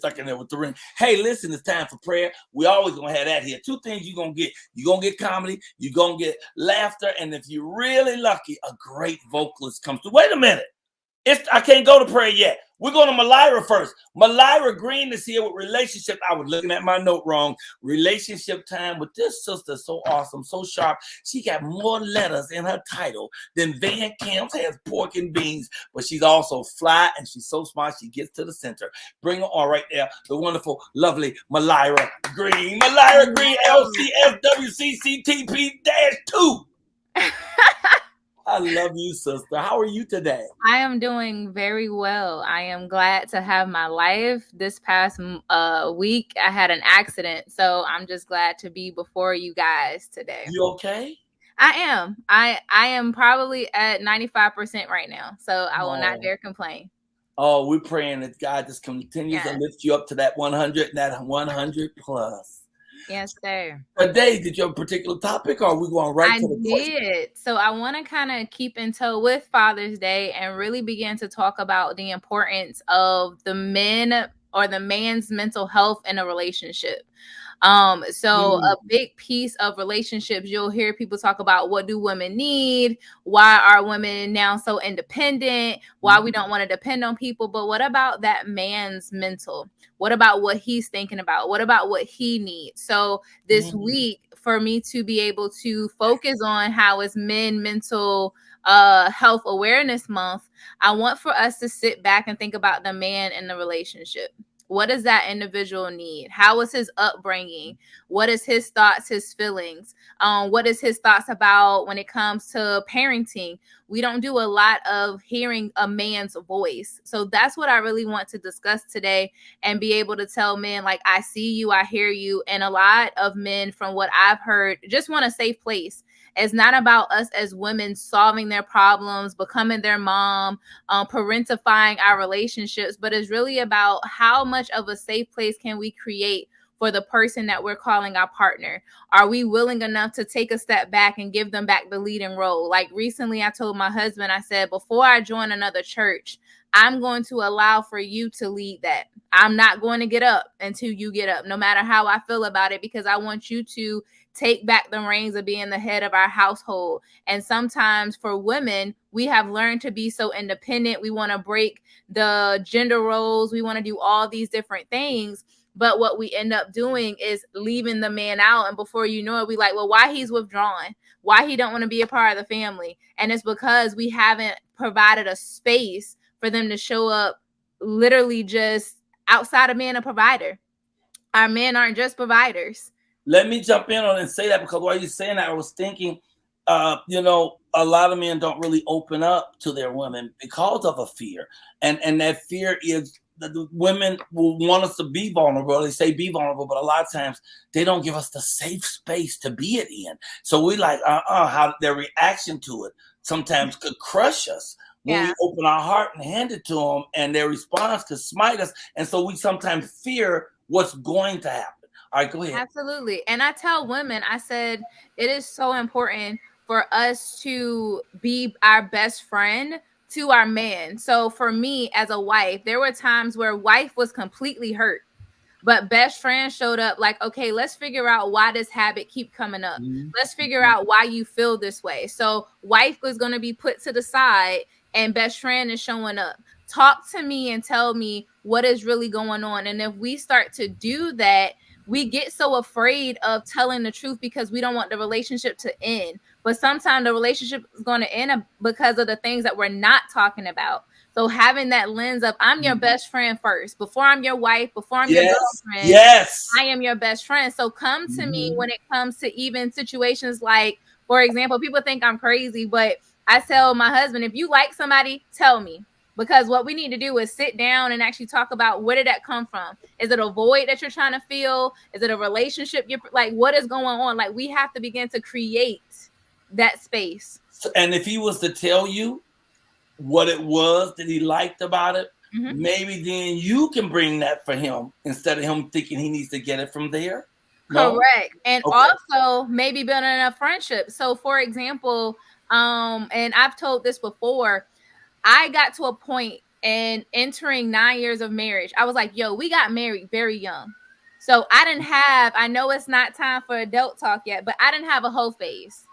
stuck in there with the ring. Hey, listen, it's time for prayer. We always gonna have that here. Two things you're gonna get. You're gonna get comedy, you're gonna get laughter, and if you're really lucky, a great vocalist comes through. Wait a minute. I can't go to prayer yet. We're going to Mylira first. Mylira Green is here with relationship. I was looking at my note wrong. Relationship time with this sister. So awesome, so sharp. She got more letters in her title than Van Camp has pork and beans. But she's also fly and she's so smart. She gets to the center. Bring her on right there. The wonderful, lovely Mylira Green. Mylira Green, LCSWCCTP-2. I love you, sister. How are you today? I am doing very well. I am glad to have my life. This past week, I had an accident, so I'm just glad to be before you guys today. You okay? I am. I am probably at 95% right now, so I will not dare complain. Oh, we're praying that God just continues to lift you up to that 100, that 100 plus. Yes, sir. Today, did you have a particular topic, or are we going right to the question? I did. So I want to kind of keep in tow with Father's Day and really begin to talk about the importance of the men or the man's mental health in a relationship. A big piece of relationships, you'll hear people talk about what do women need? Why are women now so independent? Why we don't want to depend on people? But what about that man's mental? What about what he's thinking about? What about what he needs? So this week, for me to be able to focus on how is men mental health awareness month, I want for us to sit back and think about the man in the relationship. What does that individual need? How was his upbringing? What is his thoughts, his feelings? What is his thoughts about when it comes to parenting? We don't do a lot of hearing a man's voice. So that's what I really want to discuss today and be able to tell men, like, I see you, I hear you. And a lot of men, from what I've heard, just want a safe place. It's not about us as women solving their problems, becoming their mom, parentifying our relationships, but it's really about how much of a safe place can we create for the person that we're calling our partner. Are we willing enough to take a step back and give them back the leading role? Like recently, I told my husband, I said, before I join another church, I'm going to allow for you to lead that. I'm not going to get up until you get up, no matter how I feel about it, because I want you to take back the reins of being the head of our household. And sometimes for women, we have learned to be so independent. We want to break the gender roles. We want to do all these different things. But what we end up doing is leaving the man out. And before you know it, we like, well, why he's withdrawn? Why he don't want to be a part of the family? And it's because we haven't provided a space for them to show up literally just outside of being a provider. Our men aren't just providers. Let me jump in on and say that, because while you're saying that, I was thinking, a lot of men don't really open up to their women because of a fear. And that fear is that the women will want us to be vulnerable. They say be vulnerable, but a lot of times they don't give us the safe space to be it in. So we like, how their reaction to it sometimes could crush us. When we open our heart and hand it to them, and their response could smite us. And so we sometimes fear what's going to happen. All right, go ahead. Absolutely. And I tell women, I said, it is so important for us to be our best friend to our man. So for me as a wife, there were times where wife was completely hurt, but best friend showed up like, okay, let's figure out why this habit keep coming up. Let's figure out why you feel this way. So wife was going to be put to the side and best friend is showing up. Talk to me and tell me what is really going on. And if we start to do that, we get so afraid of telling the truth because we don't want the relationship to end. But sometimes the relationship is going to end because of the things that we're not talking about. So having that lens of I'm your best friend first, before I'm your wife, before I'm your girlfriend, I am your best friend. So come to me when it comes to even situations like, for example, people think I'm crazy, but I tell my husband, if you like somebody, tell me. Because what we need to do is sit down and actually talk about, where did that come from? Is it a void that you're trying to fill? Is it a relationship? You're like, what is going on? Like, we have to begin to create that space. And if he was to tell you what it was that he liked about it, maybe then you can bring that for him instead of him thinking he needs to get it from there. Correct. And also maybe building a friendship. So for example, and I've told this before, I got to a point and entering 9 years of marriage, I was like, yo, we got married very young. So I know it's not time for adult talk yet, but I didn't have a whole phase.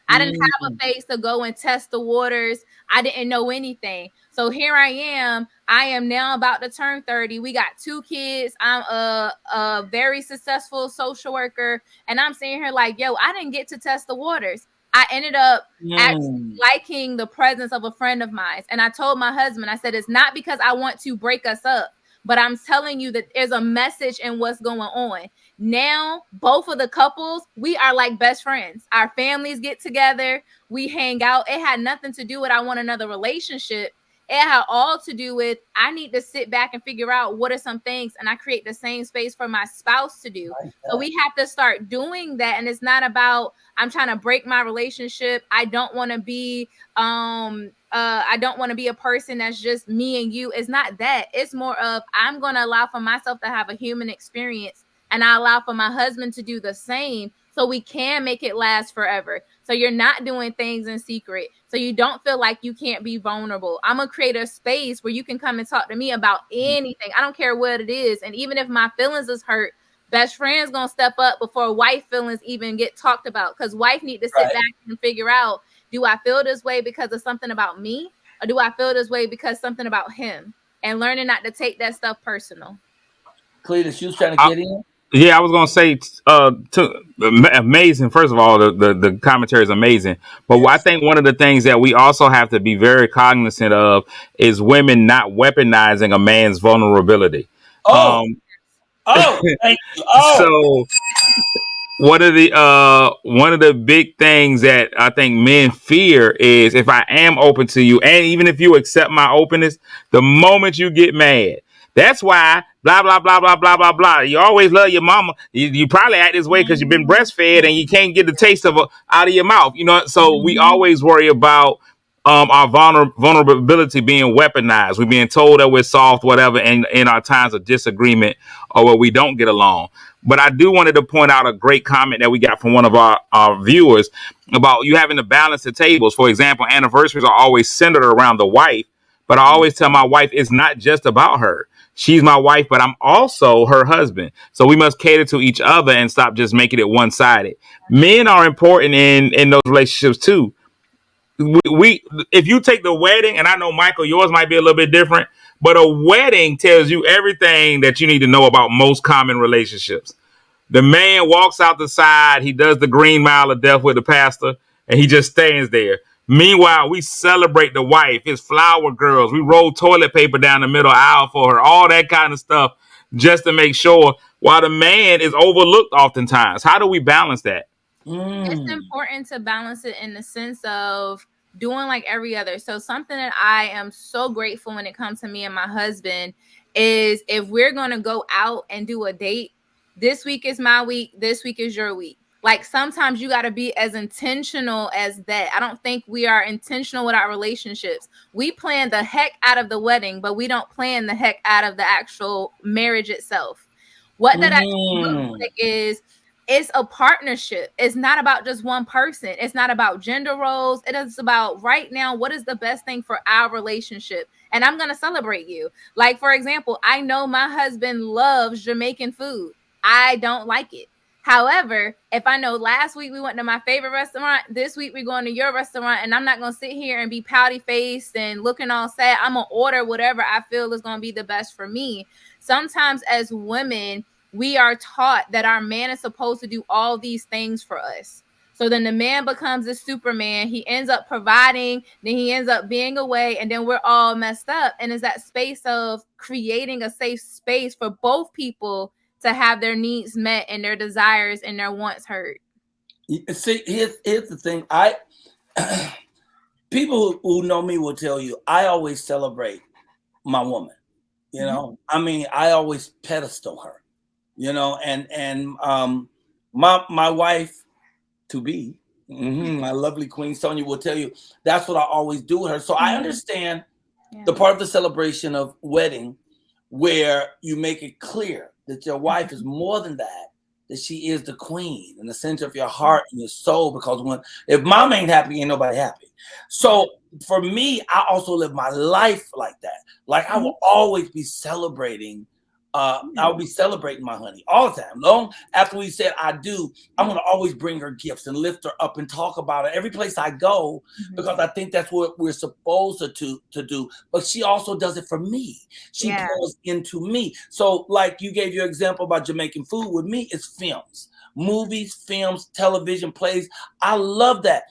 I didn't have a face to go and test the waters. I didn't know anything. So here I am. I am now about to turn 30. We got 2 kids. I'm a very successful social worker. And I'm sitting here like, yo, I didn't get to test the waters. I ended up actually liking the presence of a friend of mine. And I told my husband, I said, it's not because I want to break us up, but I'm telling you that there's a message in what's going on. Now, both of the couples, we are like best friends. Our families get together, we hang out. It had nothing to do with I want another relationship. It had all to do with I need to sit back and figure out what are some things, and I create the same space for my spouse to do. So we have to start doing that. And it's not about I'm trying to break my relationship. I don't want to be I don't want to be a person that's just me and you. It's not that. It's more of I'm going to allow for myself to have a human experience, and I allow for my husband to do the same, so we can make it last forever. So you're not doing things in secret, so you don't feel like you can't be vulnerable. I'm going to create a space where you can come and talk to me about anything. I don't care what it is. And even if my feelings is hurt, best friend's going to step up before wife feelings even get talked about, because wife need to sit back and figure out, do I feel this way because of something about me, or do I feel this way because something about him? And learning not to take that stuff personal. Cletus, you was trying to get in? Yeah, I was gonna say, amazing. First of all, the commentary is amazing. But I think one of the things that we also have to be very cognizant of is women not weaponizing a man's vulnerability. Thank you. So one of the big things that I think men fear is, if I am open to you, and even if you accept my openness, the moment you get mad. That's why blah blah blah blah blah blah blah. You always love your mama. You probably act this way because you've been breastfed and you can't get the taste of it out of your mouth. So we always worry about our vulnerability being weaponized. We're being told that we're soft, whatever, and in our times of disagreement or where we don't get along. But I do wanted to point out a great comment that we got from one of our viewers about you having to balance the tables. For example, anniversaries are always centered around the wife, but I always tell my wife it's not just about her. She's my wife, but I'm also her husband. So we must cater to each other and stop just making it one-sided. Men are important in those relationships too. We if you take the wedding, and I know, Michael, yours might be a little bit different, but a wedding tells you everything that you need to know about most common relationships. The man walks out the side, he does the green mile of death with the pastor, and he just stands there. Meanwhile, we celebrate the wife. It's flower girls. We roll toilet paper down the middle aisle for her, all that kind of stuff, just to make sure, while the man is overlooked oftentimes. How do we balance that? It's important to balance it in the sense of doing like every other. So something that I am so grateful when it comes to me and my husband is, if we're going to go out and do a date, this week is my week, this week is your week. Like, sometimes you got to be as intentional as that. I don't think we are intentional with our relationships. We plan the heck out of the wedding, but we don't plan the heck out of the actual marriage itself. What that actually looks like is, it's a partnership. It's not about just one person. It's not about gender roles. It is about right now, what is the best thing for our relationship? And I'm going to celebrate you. Like, for example, I know my husband loves Jamaican food. I don't like it. However, if I know last week we went to my favorite restaurant, this week we're going to your restaurant, and I'm not going to sit here and be pouty faced and looking all sad. I'm going to order whatever I feel is going to be the best for me. Sometimes as women, we are taught that our man is supposed to do all these things for us. So then the man becomes a Superman. He ends up providing, then he ends up being away, and then we're all messed up. And it's that space of creating a safe space for both people to have their needs met and their desires and their wants heard. See, here's the thing. People who know me will tell you I always celebrate my woman. You know, I mean, I always pedestal her. You know, and my wife to be, my lovely Queen Sonia, will tell you that's what I always do with her. So I understand the part of the celebration of wedding where you make it clear that your wife is more than that, that she is the queen in the center of your heart and your soul. Because if mom ain't happy, ain't nobody happy. So for me, I also live my life like that. Like I will always be celebrating. I will be celebrating my honey all the time. Long after we said I do, I'm going to always bring her gifts and lift her up and talk about it every place I go, because I think that's what we're supposed to do. But she also does it for me. She pours into me. So like you gave your example about Jamaican food, with me, it's films, movies, films, television, plays. I love that.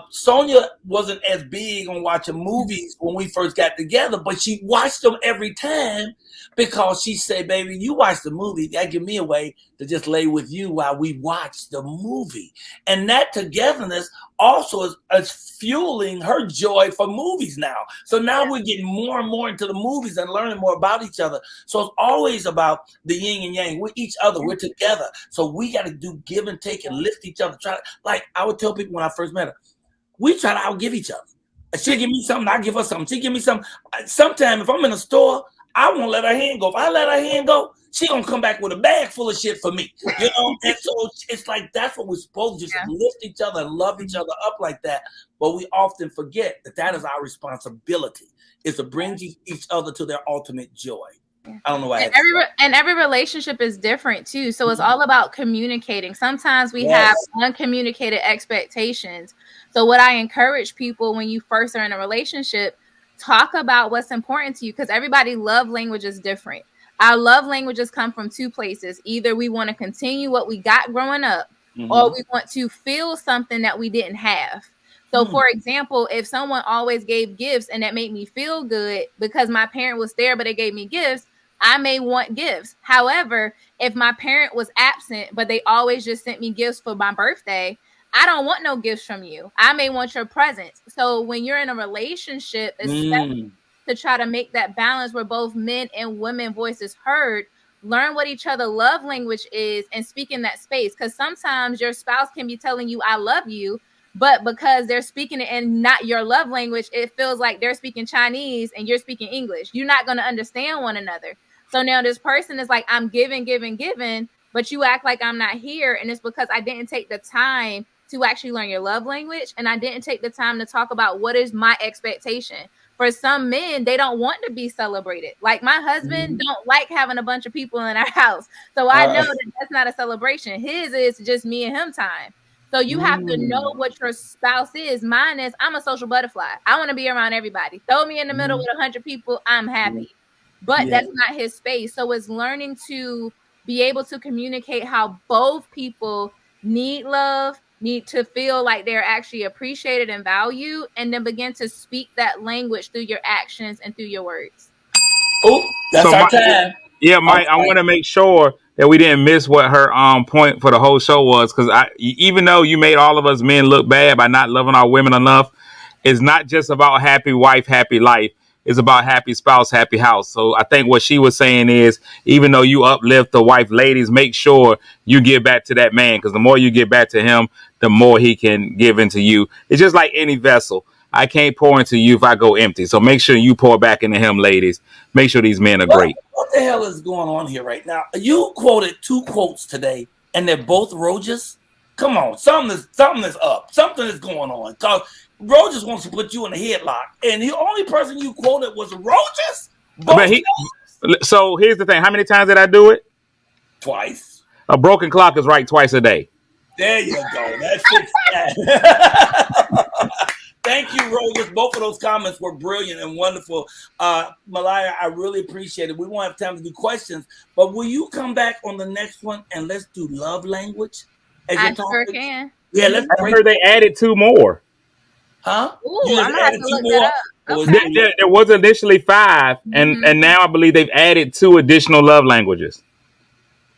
Sonia wasn't as big on watching movies when we first got together, but she watched them every time, because she said, baby, you watch the movie, that give me a way to just lay with you while we watch the movie. And that togetherness also is fueling her joy for movies now. So now we're getting more and more into the movies and learning more about each other. So it's always about the yin and yang. We're each other, we're together. So we got to do give and take and lift each other. Like I would tell people when I first met her, we try to outgive each other. She'll give me something, I give her something. She give me something. Sometimes if I'm in a store, I won't let her hand go. If I let her hand go, she gonna come back with a bag full of shit for me. You know? And so it's like that's what we're supposed to just lift each other and love each other up like that. But we often forget that is our responsibility, is to bring each other to their ultimate joy. I don't know why. And every relationship is different too. So it's all about communicating. Sometimes we have uncommunicated expectations. So what I encourage people when you first are in a relationship, talk about what's important to you, because everybody's love language is different. Our love languages come from two places. Either we want to continue what we got growing up, or we want to feel something that we didn't have. So for example, if someone always gave gifts and that made me feel good because my parent was there, but they gave me gifts, I may want gifts. However, if my parent was absent, but they always just sent me gifts for my birthday, I don't want no gifts from you. I may want your presence. So when you're in a relationship, especially to try to make that balance where both men and women voices heard, learn what each other love language is and speak in that space. Because sometimes your spouse can be telling you, I love you, but because they're speaking it in not your love language, it feels like they're speaking Chinese and you're speaking English. You're not going to understand one another. So now this person is like, I'm giving, but you act like I'm not here. And it's because I didn't take the time to actually learn your love language. And I didn't take the time to talk about what is my expectation. For some men, they don't want to be celebrated. Like my husband don't like having a bunch of people in our house. So I know that that's not a celebration. His is just me and him time. So you have to know what your spouse is. Mine is, I'm a social butterfly. I want to be around everybody. Throw me in the middle with 100 people, I'm happy. But that's not his space. So it's learning to be able to communicate how both people need love, need to feel like they're actually appreciated and valued, and then begin to speak that language through your actions and through your words. Oh, that's our time. Yeah, Mike, I want to make sure that we didn't miss what her point for the whole show was, because even though you made all of us men look bad by not loving our women enough, it's not just about happy wife, happy life. It's about happy spouse, happy house. So I think what she was saying is, even though you uplift the wife, ladies, make sure you give back to that man, because the more you give back to him, the more he can give into you. It's just like any vessel. I can't pour into you if I go empty. So make sure you pour back into him, ladies. Make sure these men are great. What the hell is going on here right now? You quoted 2 quotes today, and they're both Rojas. Come on, something is up. Something is going on. Because Rojas wants to put you in a headlock, and the only person you quoted was Rojas. So here's the thing: how many times did I do it? Twice. A broken clock is right twice a day. There you go. That's it. Thank you, Rojas. Both of those comments were brilliant and wonderful. Mylira, I really appreciate it. We won't have time to do questions, but will you come back on the next one and let's do love language? I sure can. Yeah, let's. I heard they added 2 more. Huh? Ooh, I'm gonna have to look that up. Okay. There was initially 5, and now I believe they've added 2 additional love languages.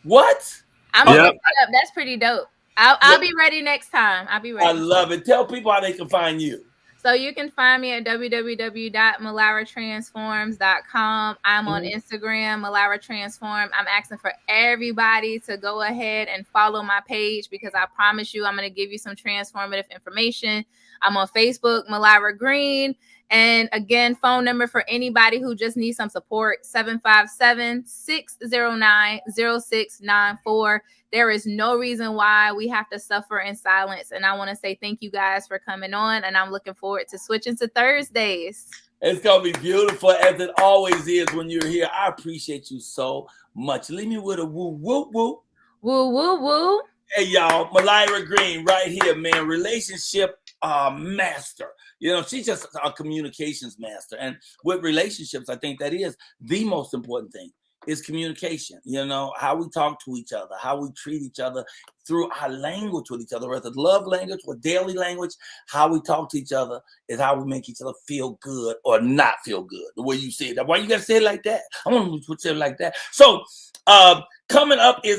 What? I'm gonna look that up. That's pretty dope. I'll be ready next time. I'll be ready. I love it. Tell people how they can find you. So you can find me at www.myliratransforms.com. I'm on Instagram, Mylira Transform. I'm asking for everybody to go ahead and follow my page, because I promise you I'm going to give you some transformative information. I'm on Facebook, Mylira Green. And again, phone number for anybody who just needs some support, 757-609-0694. There is no reason why we have to suffer in silence. And I want to say thank you guys for coming on. And I'm looking forward to switching to Thursdays. It's going to be beautiful, as it always is when you're here. I appreciate you so much. Leave me with a woo, woo, woo. Woo, woo, woo. Hey, y'all, Mylira Green right here, man. Relationship master. You know, she's just a communications master. And with relationships, I think that is the most important thing, is communication. You know, how we talk to each other, how we treat each other through our language with each other, whether it's love language or daily language. How we talk to each other is how we make each other feel good or not feel good, the way you say it. Why you got to say it like that? I want to say it like that. So coming up is